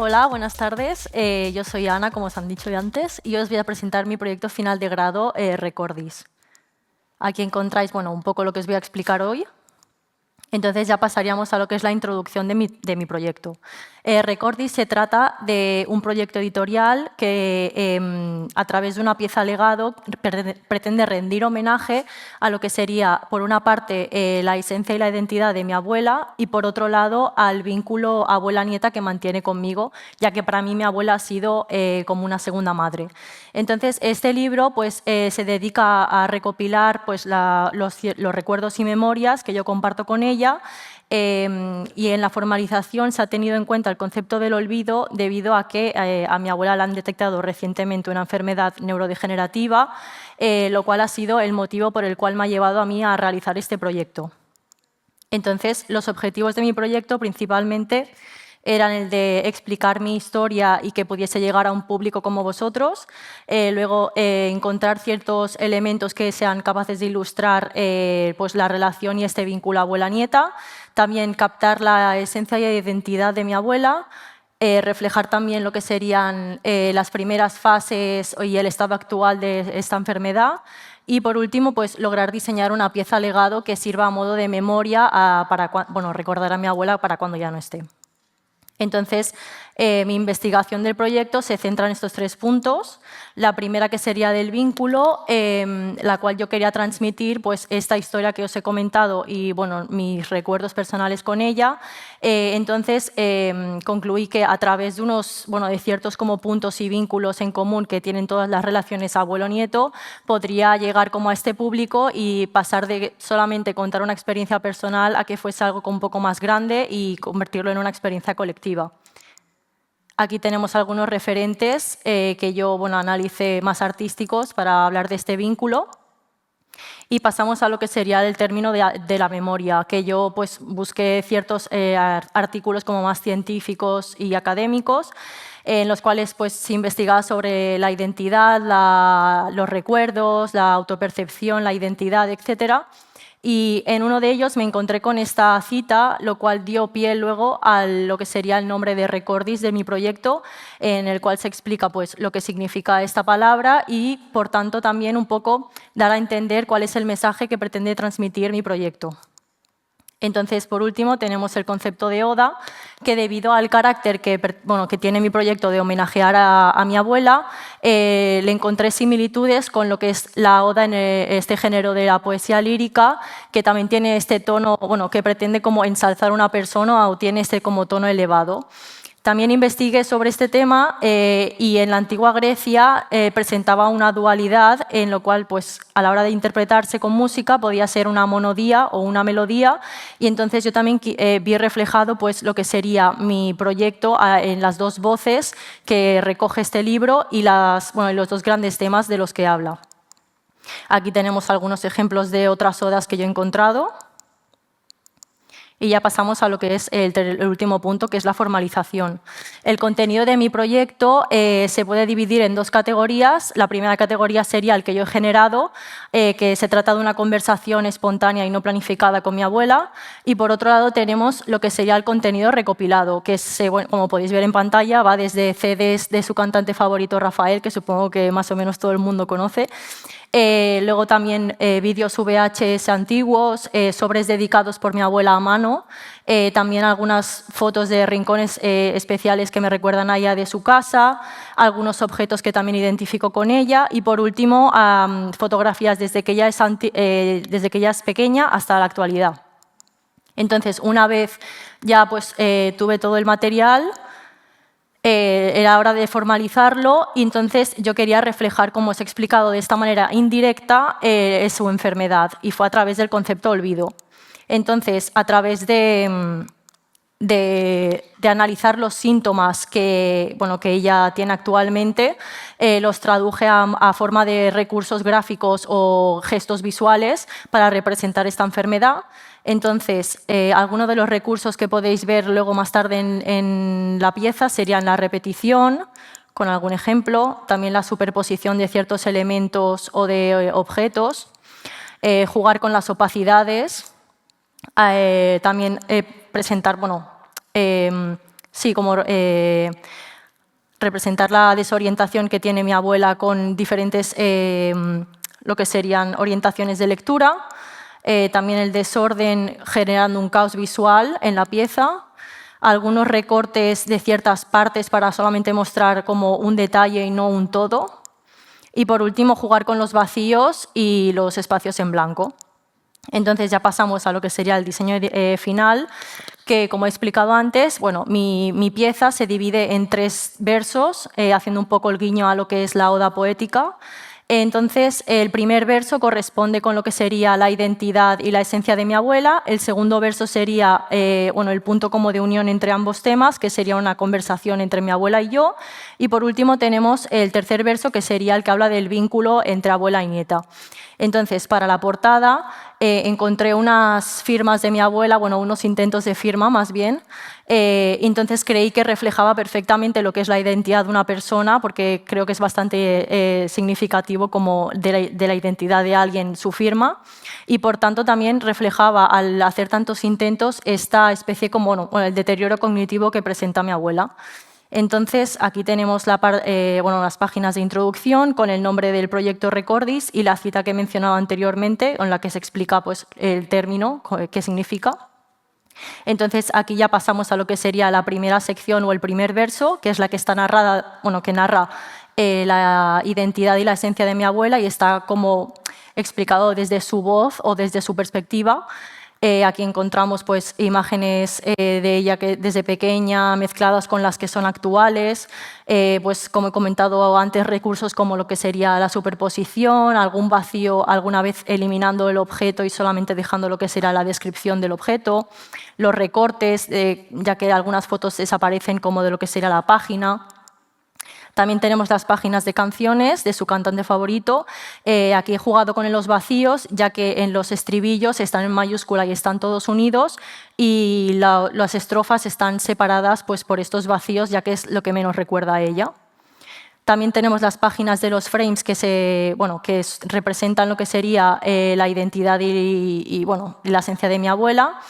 Hola, buenas tardes. Yo soy Ana, como os han dicho antes, y os voy a presentar mi proyecto final de grado, Recordis. Aquí encontráis un poco lo que os voy a explicar hoy. Entonces ya pasaríamos a lo que es la introducción de mi proyecto. Recordis se trata de un proyecto editorial que a través de una pieza legado pretende rendir homenaje a lo que sería, por una parte, la esencia y la identidad de mi abuela y, por otro lado, al vínculo abuela-nieta que mantiene conmigo, ya que para mí mi abuela ha sido como una segunda madre. Entonces, este libro se dedica a recopilar los recuerdos y memorias que yo comparto con ella, y en la formalización se ha tenido en cuenta el concepto del olvido debido a que a mi abuela le han detectado recientemente una enfermedad neurodegenerativa, lo cual ha sido el motivo por el cual me ha llevado a mí a realizar este proyecto. Entonces, los objetivos de mi proyecto principalmente eran el de explicar mi historia y que pudiese llegar a un público como vosotros, luego encontrar ciertos elementos que sean capaces de ilustrar la relación y este vínculo abuela-nieta, también captar la esencia y identidad de mi abuela, reflejar también lo que serían las primeras fases y el estado actual de esta enfermedad, y por último, lograr diseñar una pieza legado que sirva a modo de memoria para recordar a mi abuela para cuando ya no esté. Entonces, mi investigación del proyecto se centra en estos 3 puntos. La primera, que sería del vínculo, la cual yo quería transmitir esta historia que os he comentado y mis recuerdos personales con ella. Entonces, concluí que a través de de ciertos como puntos y vínculos en común que tienen todas las relaciones abuelo-nieto, podría llegar como a este público y pasar de solamente contar una experiencia personal a que fuese algo un poco más grande y convertirlo en una experiencia colectiva. Aquí tenemos algunos referentes que yo analicé más artísticos para hablar de este vínculo. Y pasamos a lo que sería el término de la memoria, que yo busqué ciertos artículos como más científicos y académicos, en los cuales se investigaba sobre la identidad, los recuerdos, la autopercepción, la identidad, etcétera. Y en uno de ellos me encontré con esta cita, lo cual dio pie luego a lo que sería el nombre de Recordis de mi proyecto, en el cual se explica lo que significa esta palabra y, por tanto, también un poco dar a entender cuál es el mensaje que pretende transmitir mi proyecto. Entonces, por último, tenemos el concepto de oda, que debido al carácter que tiene mi proyecto de homenajear a mi abuela, le encontré similitudes con lo que es la oda en este género de la poesía lírica, que también tiene este tono, que pretende como ensalzar a una persona o tiene este como tono elevado. También investigué sobre este tema y en la antigua Grecia presentaba una dualidad en lo cual a la hora de interpretarse con música podía ser una monodía o una melodía, y entonces yo también vi reflejado lo que sería mi proyecto en las 2 voces que recoge este libro y los 2 grandes temas de los que habla. Aquí tenemos algunos ejemplos de otras odas que yo he encontrado. Y ya pasamos a lo que es el último punto, que es la formalización. El contenido de mi proyecto se puede dividir en 2 categorías. La primera categoría sería el que yo he generado, que se trata de una conversación espontánea y no planificada con mi abuela. Y por otro lado tenemos lo que sería el contenido recopilado, que es, como podéis ver en pantalla, va desde CDs de su cantante favorito, Rafael, que supongo que más o menos todo el mundo conoce. Luego también vídeos VHS antiguos, sobres dedicados por mi abuela a mano, también algunas fotos de rincones especiales que me recuerdan a ella de su casa, algunos objetos que también identifico con ella y, por último, fotografías desde que ella es pequeña hasta la actualidad. Entonces, una vez ya tuve todo el material, era hora de formalizarlo y entonces yo quería reflejar, como os he explicado de esta manera indirecta, su enfermedad, y fue a través del concepto olvido. Entonces, a través de analizar los síntomas que ella tiene actualmente, los traduje a forma de recursos gráficos o gestos visuales para representar esta enfermedad. Entonces, algunos de los recursos que podéis ver luego más tarde en la pieza serían la repetición, con algún ejemplo, también la superposición de ciertos elementos o de objetos, jugar con las opacidades, también presentar sí, como representar la desorientación que tiene mi abuela con diferentes, lo que serían orientaciones de lectura, también el desorden generando un caos visual en la pieza, algunos recortes de ciertas partes para solamente mostrar como un detalle y no un todo, y por último jugar con los vacíos y los espacios en blanco. Entonces ya pasamos a lo que sería el diseño final, que como he explicado antes, bueno, mi pieza se divide en 3 versos, haciendo un poco el guiño a lo que es la oda poética. Entonces, el primer verso corresponde con lo que sería la identidad y la esencia de mi abuela. El segundo verso sería bueno, el punto como de unión entre ambos temas, que sería una conversación entre mi abuela y yo. Y por último tenemos el tercer verso, que sería el que habla del vínculo entre abuela y nieta. Entonces, para la portada encontré unas firmas de mi abuela, bueno, unos intentos de firma más bien. Entonces creí que reflejaba perfectamente lo que es la identidad de una persona, porque creo que es bastante significativo como de la identidad de alguien su firma. Y por tanto también reflejaba, al hacer tantos intentos, esta especie como bueno, el deterioro cognitivo que presenta mi abuela. Entonces, aquí tenemos bueno, las páginas de introducción con el nombre del proyecto Recordis y la cita que he mencionado anteriormente, en la que se explica pues, el término, qué significa. Entonces, aquí ya pasamos a lo que sería la primera sección o el primer verso, que es la que está narrada, bueno, que narra la identidad y la esencia de mi abuela y está como explicado desde su voz o desde su perspectiva. Aquí encontramos pues, imágenes de ella que desde pequeña mezcladas con las que son actuales, pues, como he comentado antes, recursos como lo que sería la superposición, algún vacío, alguna vez eliminando el objeto y solamente dejando lo que será la descripción del objeto, los recortes, ya que algunas fotos desaparecen como de lo que sería la página. También tenemos las páginas de canciones de su cantante favorito. Aquí he jugado con los vacíos, ya que en los estribillos están en mayúscula y están todos unidos, y las estrofas están separadas pues, por estos vacíos, ya que es lo que menos recuerda a ella. También tenemos las páginas de los frames que, representan lo que sería la identidad y la esencia de mi abuela,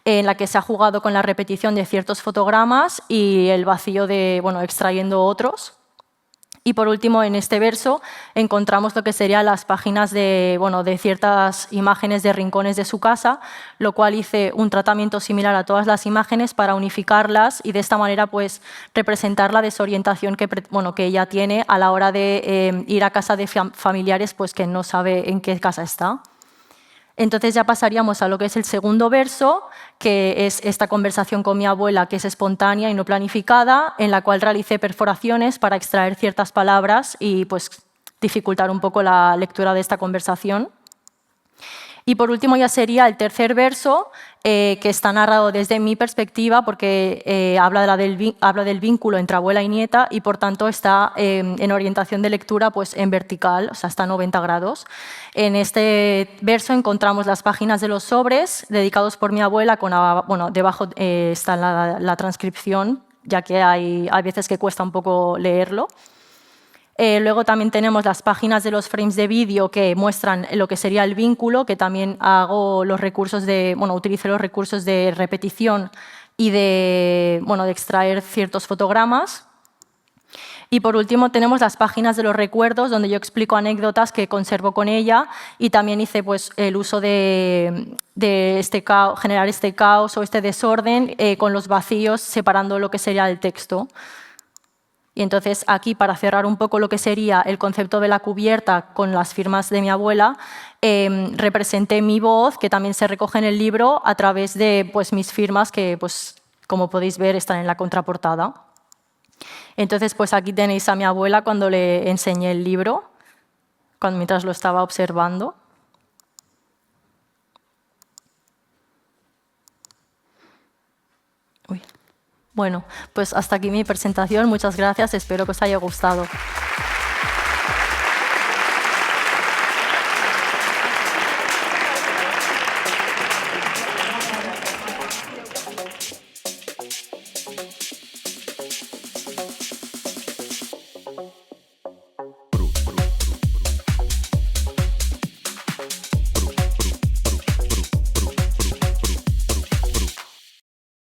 en la que se ha jugado con la repetición de ciertos fotogramas y el vacío de extrayendo otros. Y por último, en este verso encontramos lo que serían las páginas de ciertas imágenes de rincones de su casa, lo cual hice un tratamiento similar a todas las imágenes para unificarlas y de esta manera pues, representar la desorientación que ella tiene a la hora de ir a casa de familiares pues, que no sabe en qué casa está. Entonces ya pasaríamos a lo que es el segundo verso, que es esta conversación con mi abuela, que es espontánea y no planificada, en la cual realicé perforaciones para extraer ciertas palabras y pues, dificultar un poco la lectura de esta conversación. Y por último ya sería el tercer verso, que está narrado desde mi perspectiva porque habla del vínculo entre abuela y nieta y por tanto está en orientación de lectura pues, en vertical, o sea, está a 90 grados. En este verso encontramos las páginas de los sobres dedicados por mi abuela, debajo está la transcripción, ya que hay veces que cuesta un poco leerlo. Luego también tenemos las páginas de los frames de vídeo que muestran lo que sería el vínculo, que también utilizo los recursos de repetición y de extraer ciertos fotogramas. Y por último tenemos las páginas de los recuerdos, donde yo explico anécdotas que conservo con ella y también hice pues, el uso de generar este caos o este desorden con los vacíos, separando lo que sería el texto. Y entonces aquí, para cerrar un poco lo que sería el concepto de la cubierta con las firmas de mi abuela, representé mi voz, que también se recoge en el libro, a través de pues, mis firmas que, pues, como podéis ver, están en la contraportada. Entonces, pues aquí tenéis a mi abuela cuando le enseñé el libro, mientras lo estaba observando. Bueno, pues hasta aquí mi presentación. Muchas gracias. Espero que os haya gustado.